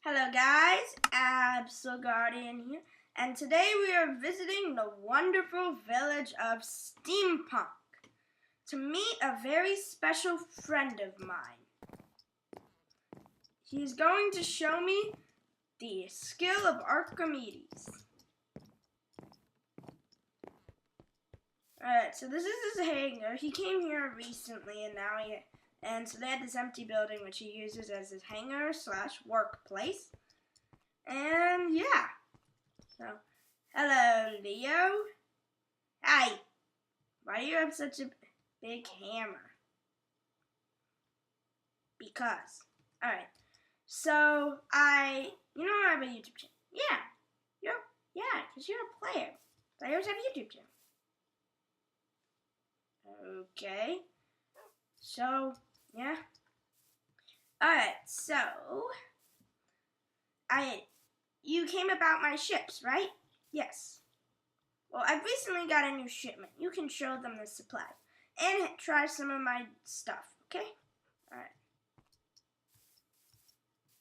Hello guys, Absol Guardian here, and today we are visiting the wonderful village of Steampunk to meet a very special friend of mine. He's going to show me the skill of Archimedes. Alright, so this is his hangar. He came here recently and so they had this empty building which he uses as his hangar / workplace. And yeah. So, hello Leo. Hi. Why do you have such a big hammer? Because. Alright. So I have a YouTube channel. Yeah. Because you're a player. Players have a YouTube channel. Okay. So, yeah. Alright, so you came about my ships, right? Yes. Well, I've recently got a new shipment. You can show them the supply. And try some of my stuff, okay?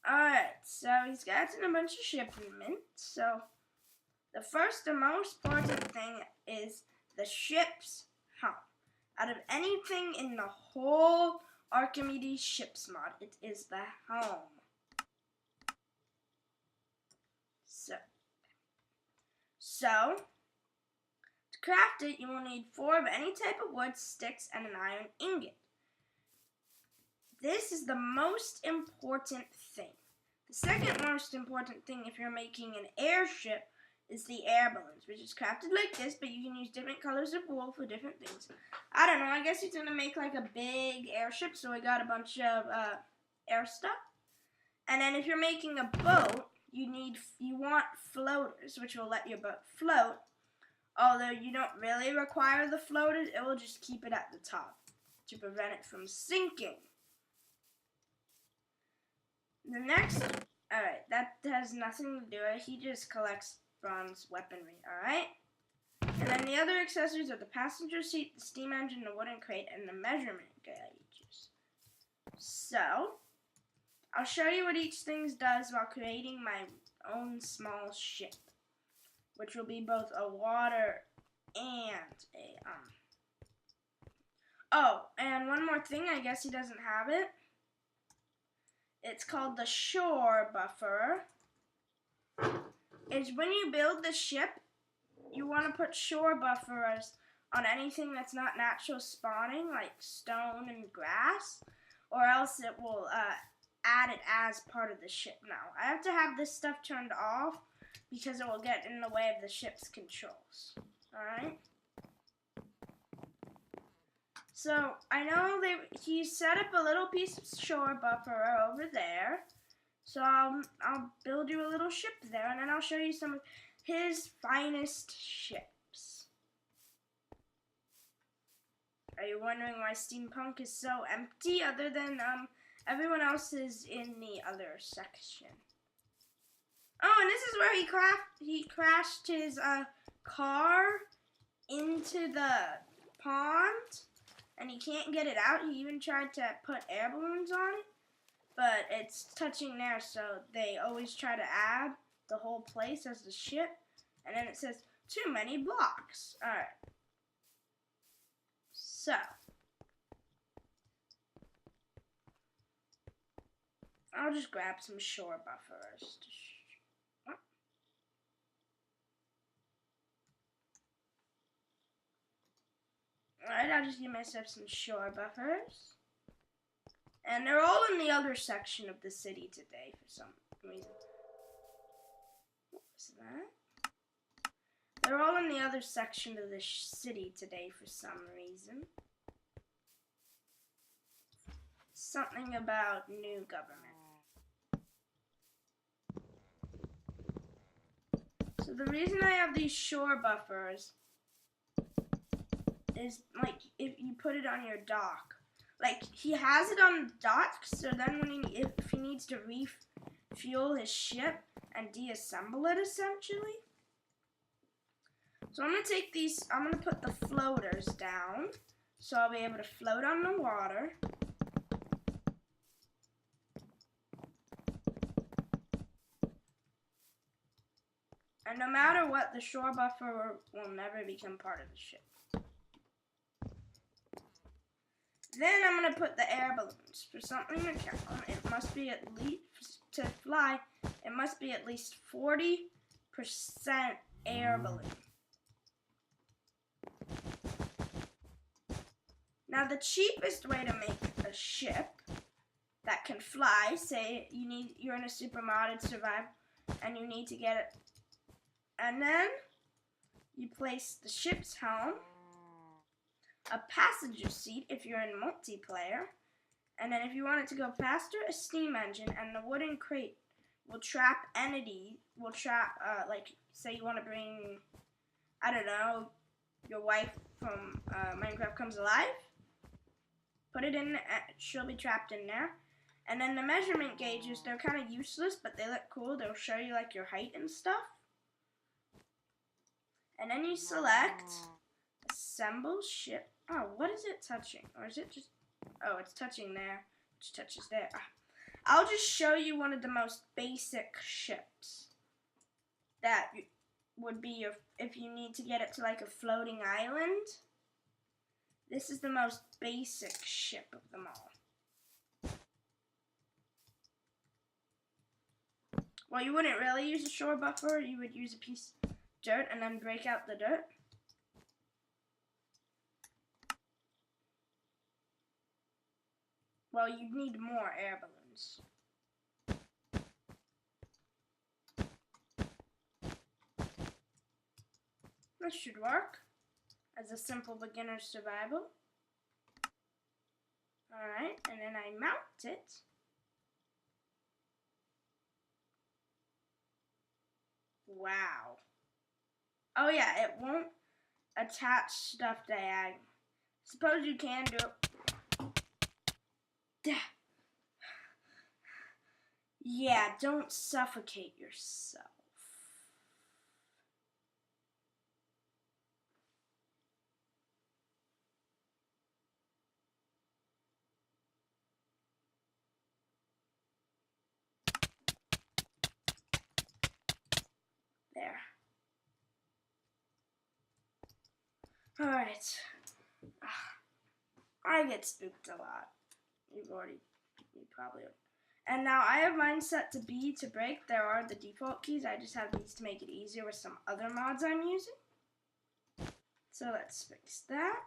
Alright, so he's got a bunch of shipments. So, the first and most important thing is the ship's home. Out of anything in the whole Archimedes ships mod, it is the home. So, to craft it, you will need 4 of any type of wood, sticks, and an iron ingot. This is the most important thing. The second most important thing if you're making an airship is the air balloons, which is crafted like this, but you can use different colors of wool for different things. I don't know, I guess he's going to make like a big airship, so we got a bunch of air stuff. And then if you're making a boat, you want floaters, which will let your boat float. Although you don't really require the floaters, it will just keep it at the top to prevent it from sinking. The next, alright, that has nothing to do with it. He just collects bronze weaponry, alright? And then the other accessories are the passenger seat, the steam engine, the wooden crate, and the measurement gauges. So, I'll show you what each thing does while creating my own small ship, which will be both a water and a, Oh, and one more thing, I guess he doesn't have it. It's called the shore buffer. It's when you build the ship, you want to put shore buffers on anything that's not natural spawning, like stone and grass, or else it will add it as part of the ship. Now, I have to have this stuff turned off because it will get in the way of the ship's controls. Alright? So, I know he set up a little piece of shore buffer over there. So, I'll build you a little ship there, and then I'll show you some of his finest ships. Are you wondering why Steampunk is so empty other than everyone else is in the other section? Oh, and this is where he crashed his car into the pond, and he can't get it out. He even tried to put air balloons on it, but it's touching there, so they always try to add the whole place as the ship, and then it says too many blocks. Alright. So, I'll just grab some shore buffers. Alright, I'll just give myself some shore buffers. And they're all in the other section of the city today for some reason. What was that? They're all in the other section of the city today for some reason. Something about new government. So the reason I have these shore buffers is like if you put it on your dock. Like, he has it on the dock, so then if he needs to refuel his ship and deassemble it, essentially. So I'm going to take these, I'm going to put the floaters down, so I'll be able to float on the water. And no matter what, the shore buffer will never become part of the ship. Then I'm going to put the air balloons. For something to count, it must be at least, to fly, it must be at least 40% air balloon. Now the cheapest way to make a ship that can fly, say you're in a super modded survival and you need to get it, and then you place the ship's helm, a passenger seat if you're in multiplayer, and then if you want it to go faster, a steam engine, and the wooden crate will trap like, say you want to bring, I don't know, your wife from Minecraft Comes Alive, put it in, she'll be trapped in there. And then the measurement gauges, they're kind of useless, but they look cool. They'll show you like your height and stuff. And then you select assemble ship. Oh, what is it touching? Or is it just, oh, it's touching there. It just touches there. I'll just show you one of the most basic ships that would be your, if you need to get it to like a floating island. This is the most basic ship of them all. Well, you wouldn't really use a shore buffer. You would use a piece of dirt and then break out the dirt. Well, you'd need more air balloons. This should work as a simple beginner survival. Alright, and then I mount it. Wow. Oh yeah, it won't attach stuff diagonally. Suppose you can do it. Yeah, don't suffocate yourself. There. Alright. I get spooked a lot. You probably would. And now I have mine set to B to break. There are the default keys. I just have these to make it easier with some other mods I'm using. So let's fix that.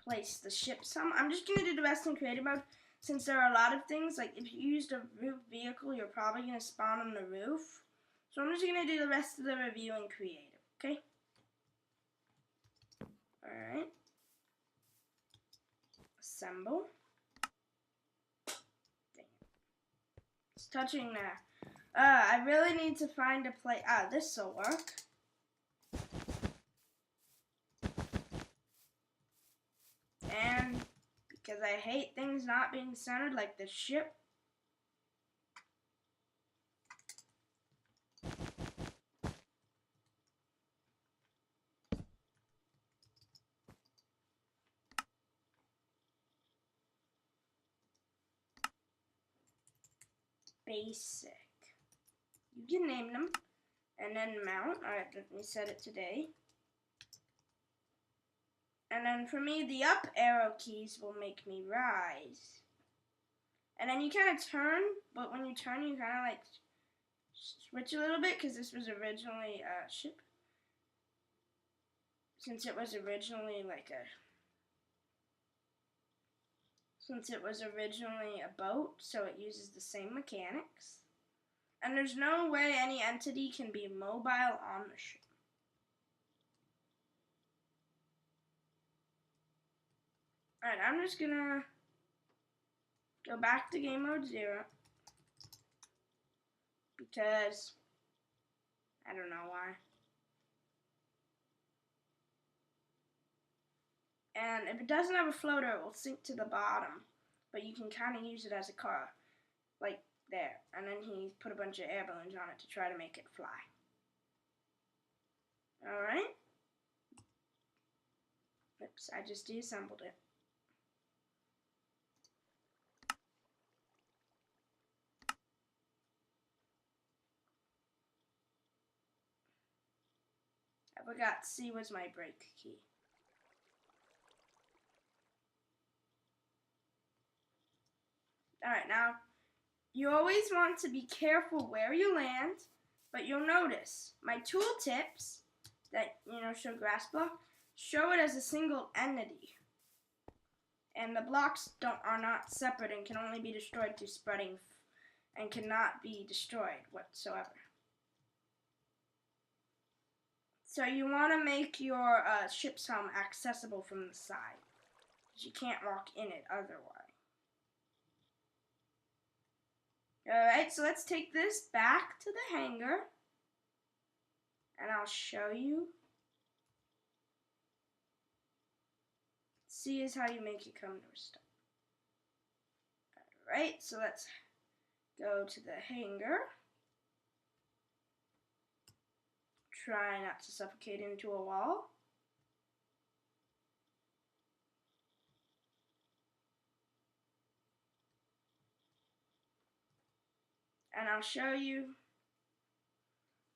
Place the ship's helm. I'm just going to do the rest in creative mode since there are a lot of things. Like if you used a roof vehicle, you're probably going to spawn on the roof. So I'm just going to do the rest of the review in creative, okay? Alright. Assemble. Dang it. It's touching there. I really need to find a place. This'll work. And because I hate things not being centered like the ship. Basic. You can name them. And then mount. Alright, let me set it today. And then for me, the up arrow keys will make me rise. And then you kind of turn, but when you turn, you kind of like switch a little bit because this was originally a ship. Since it was originally a boat, so it uses the same mechanics. And there's no way any entity can be mobile on the ship. Alright, I'm just gonna go back to game mode 0 because I don't know why. And if it doesn't have a floater, it will sink to the bottom, but you can kind of use it as a car, like there. And then he put a bunch of air balloons on it to try to make it fly. Alright. Oops, I just deassembled it. I forgot. C was my break key. Alright, now, you always want to be careful where you land, but you'll notice my tooltips that, show grass block, show it as a single entity. And the blocks are not separate and can only be destroyed through spreading and cannot be destroyed whatsoever. So you want to make your ship's helm accessible from the side, because you can't walk in it otherwise. Alright, so let's take this back to the hangar, and I'll show you. C is how you make it come to a stop. Alright, so let's go to the hangar. Try not to suffocate into a wall. And I'll show you.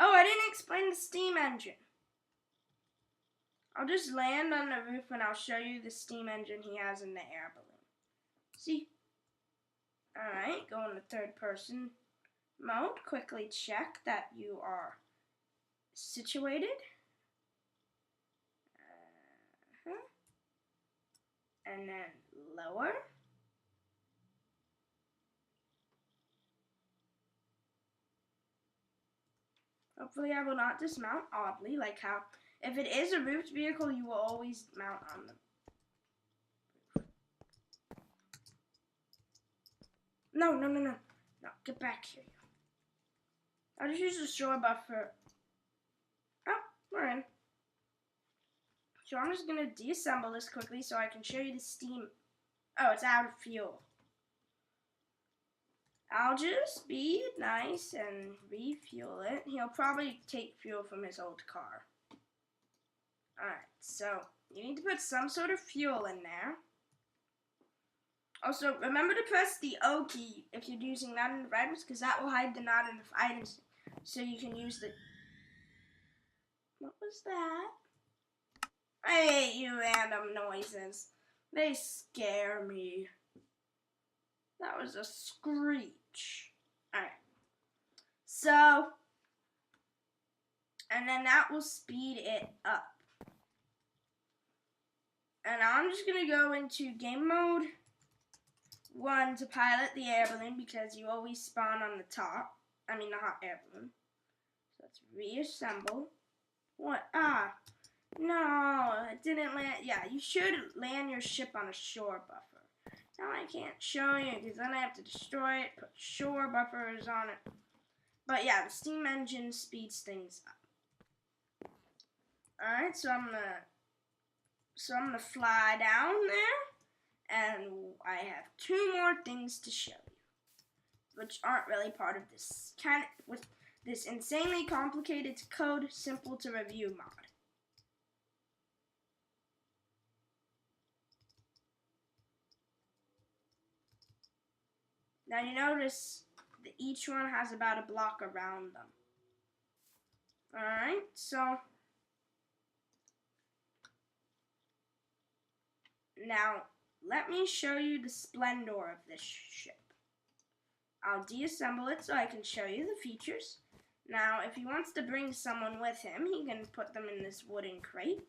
Oh, I didn't explain the steam engine. I'll just land on the roof and I'll show you the steam engine he has in the air balloon. See? Alright, go into third person mode. Quickly check that you are situated. And then lower. Hopefully I will not dismount oddly, like how if it is a roofed vehicle, you will always mount on the roof. No, get back here. I'll just use the shore buffer. Oh, we're in. So I'm just going to deassemble this quickly so I can show you the steam. Oh, it's out of fuel. I'll just be nice and refuel it. He'll probably take fuel from his old car. Alright, so you need to put some sort of fuel in there. Also, remember to press the O key if you're using not enough items, because that will hide the not enough items. So you can use the... What was that? I hate you random noises. They scare me. That was a screech. Alright. So, and then that will speed it up. And I'm just going to go into game mode 1 to pilot the air balloon because you always spawn on the top. I mean the hot air balloon. So let's reassemble. What? Ah. No, it didn't land. Yeah, you should land your ship on a shore buffer. Now I can't show you because then I have to destroy it, put shore buffers on it. But yeah, the steam engine speeds things up. Alright, so I'm gonna fly down there, and I have 2 more things to show you, which aren't really part of this with this insanely complicated code, simple to review mod. Now you notice that each one has about a block around them. Alright, so now let me show you the splendor of this ship. I'll deassemble it so I can show you the features. Now, if he wants to bring someone with him, he can put them in this wooden crate.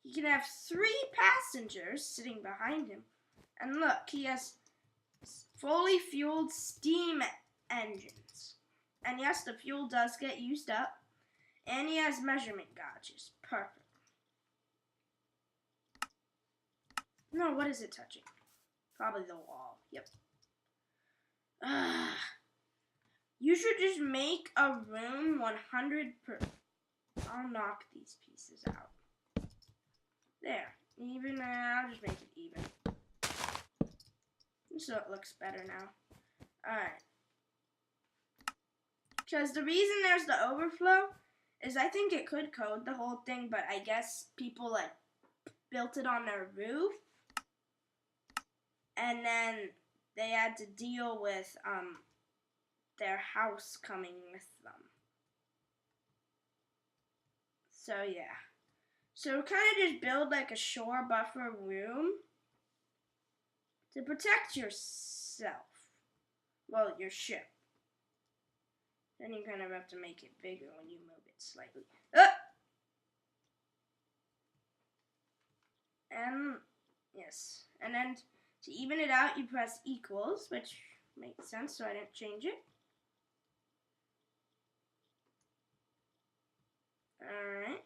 He can have 3 passengers sitting behind him. And look, he has fully fueled steam engines. And yes, the fuel does get used up. And he has measurement gauges. Perfect. No, what is it touching? Probably the wall. Yep. You should just make a room 100%. I'll knock these pieces out. There. Even, I'll just make it even. So it looks better now. Alright. Because the reason there's the overflow is I think it could code the whole thing, but I guess people like built it on their roof. And then they had to deal with their house coming with them. So yeah. So kind of just build like a shore buffer room to protect yourself. Well, your ship. Then you kind of have to make it bigger when you move it slightly. And yes, and then to even it out, you press equals, which makes sense, so I didn't change it. Alright.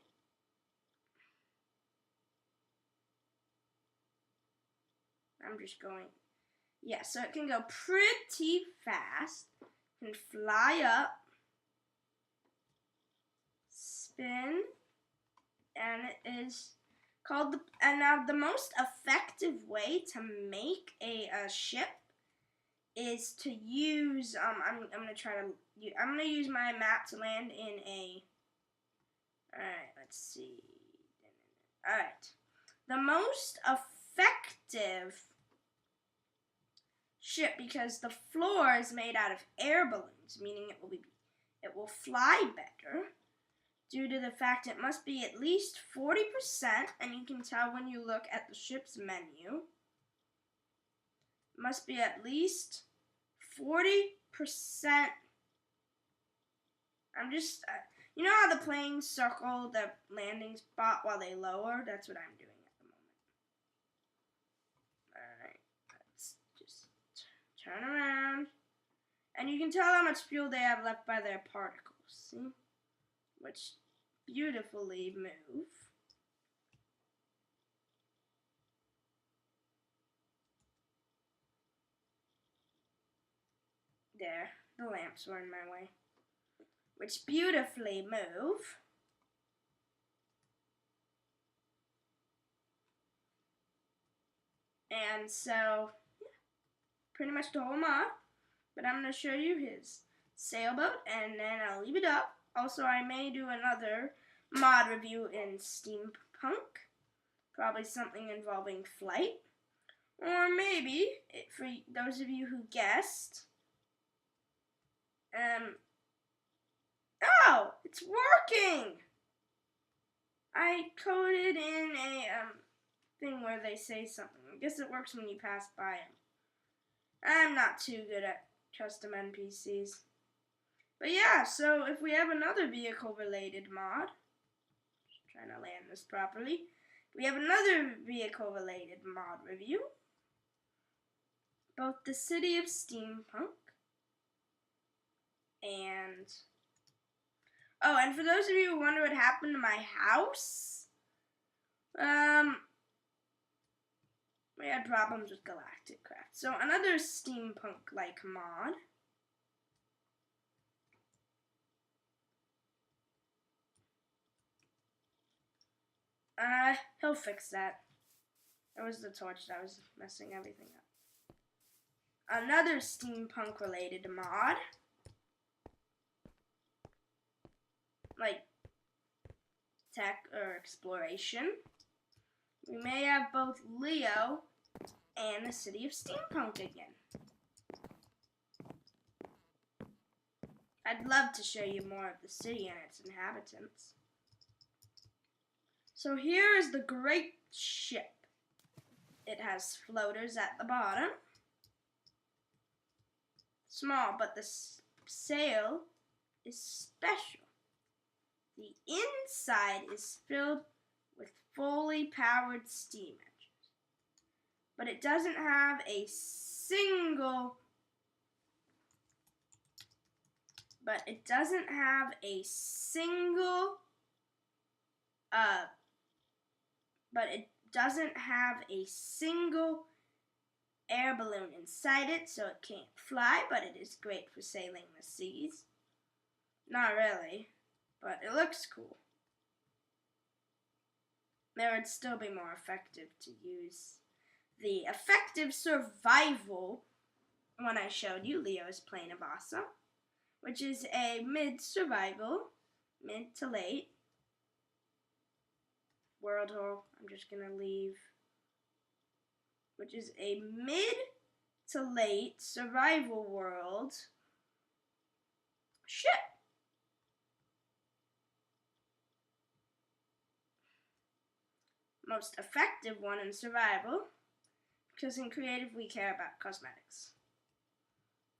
I'm just going, yeah, so it can go pretty fast, can fly up, spin, and it is called the, and now the most effective way to make a ship is to use, I'm gonna use my map to land in a, alright, let's see, alright, the most effective ship, because the floor is made out of air balloons, meaning it will fly better, due to the fact it must be at least 40%, and you can tell when you look at the ship's menu, it must be at least 40%. I'm just, you know how the planes circle the landing spot while they lower? That's what I'm doing at the moment. Alright, let's just turn around. And you can tell how much fuel they have left by their particles, see? Which beautifully move. There, the lamps were in my way. Which beautifully move. And so, yeah, pretty much the whole mod. But I'm going to show you his sailboat, and then I'll leave it up. Also, I may do another mod review in Steampunk. Probably something involving flight. Or maybe, for those of you who guessed, oh, it's working! I coded in a thing where they say something. I guess it works when you pass by them. I'm not too good at custom NPCs. But yeah, so if we have another vehicle-related mod, just trying to land this properly, we have another vehicle-related mod review, both the City of Steampunk and, oh, and for those of you who wonder what happened to my house, we had problems with Galactic Craft. So another steampunk-like mod. He'll fix that. It was the torch that was messing everything up. Another steampunk-related mod. Like tech or exploration. We may have both Leo and the City of Steampunk again. I'd love to show you more of the city and its inhabitants. So here is the great ship. It has floaters at the bottom. Small, but the sail is special. The inside is filled with fully powered steam engines. But it doesn't have a single air balloon inside it, so it can't fly, but it is great for sailing the seas. Not really, but it looks cool. There would still be more effective to use the effective survival one I showed you, Leo's Plane of Awesome, which is a mid-survival, mid to late world hole. I'm just going to leave, which is a mid to late survival world ship. most effective one in survival, because in creative we care about cosmetics.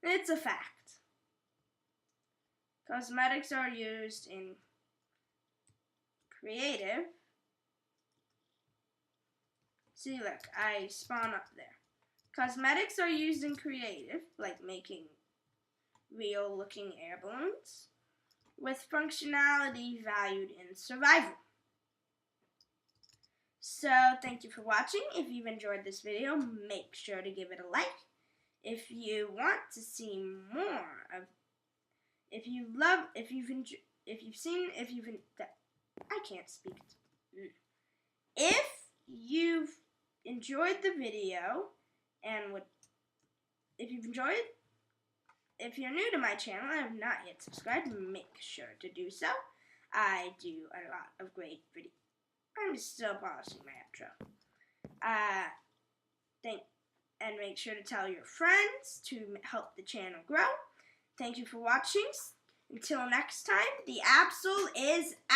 It's a fact. Cosmetics are used in creative. See, look, I spawn up there. Cosmetics are used in creative, like making real-looking air balloons, with functionality valued in survival. So, thank you for watching. If you've enjoyed this video, make sure to give it a like. If you want to see more of, I can't speak. If you've enjoyed the video and if you're new to my channel and have not yet subscribed, make sure to do so. I do a lot of great videos. I'm still polishing my outro. And make sure to tell your friends to help the channel grow. Thank you for watching. Until next time, the Absol is out.